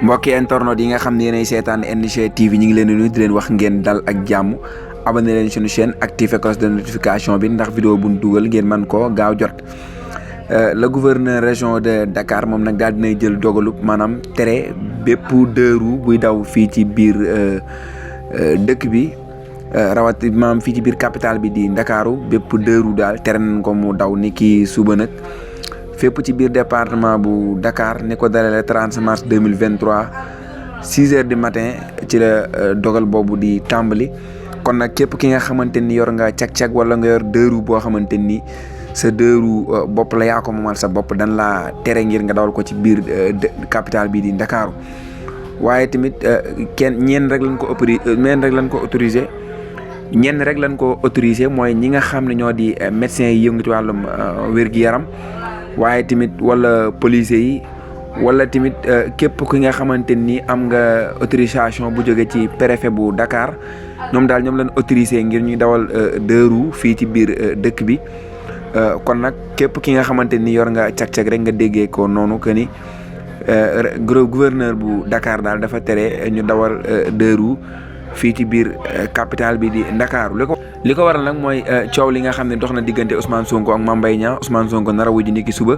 mbokki internet yi nga xam ne yéenay seetaan NG TV ñu ngi leen di nuyu di leen wax ngeen dal ak jàmm abonné leen suñu chaîne activé cloche de notification bi ndax vidéo bu ñu dugal ngeen mën koo gaaw jot. Le gouverneur région de Dakar moom nag daal dinay jël dogalu maanaam tere bépp deux roues buy daw fii ci biir dëkk bi rawati maanaam fii ci biir capitale bi di Ndakaaru bépp deux roues daal tere nañ ko mu daw ni ki suba nag. fépp ci biir département bu Dakar ni ko dalee 30 mars 2023 6 heures du matin ci la dogal boobu di tàmbali kon nag képp ki nga xamante ni yor nga cag-cag wala nga yor deux roues boo xamante ni sa deux roues bopp la yaa ko moomal sa bopp dan la tere ngir nga dawal ko ci biir capitale bi di Ndakaaru waaye tamit ñenn rek lañ ko autorisé mooy ñi nga xam ne ñoo di médecins yi yëngu ci wàllum wér-gi-yaram waaye tamit wala policiers yi wala tamit képp ki nga xamante ni am nga autorisation bu jóge ci préfet bu Dakar ñoom daal ñoom lañ autorisé ngir ñuy dawal deux roues fii ci biir dëkk bi kon nag képp ki nga xamante ni yor nga cag-cag rek nga déggee ko noonu que ni gouverneur bu Dakar daal dafa tere ñu dawal deux roues fii ci biir capitale bi di Ndakaaru li ko waral nag mooy coow li nga xam ne dox na diggante Ousmane Sonko ak Mame Mbaye Niang Ousmane Sonko nar a wuji ni ki suba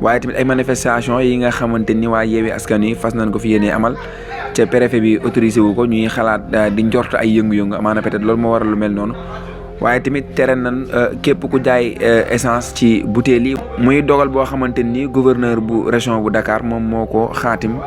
waaye tamit ay manifestation yi nga xamante ni waa Yewwi Askan Wi fas nañ ko fi yéene amal ca préfet bi autorisé wu ko ñuy xalaat di njort ay yëngu-yëngu amaana peut-être loolu moo waral lu mel noonu waaye tamit tere nañ képp ku jaay essence ci bouteille yi muy dogal boo xamante ni gouverneur bu région bu Dakar moom moo ko xaatim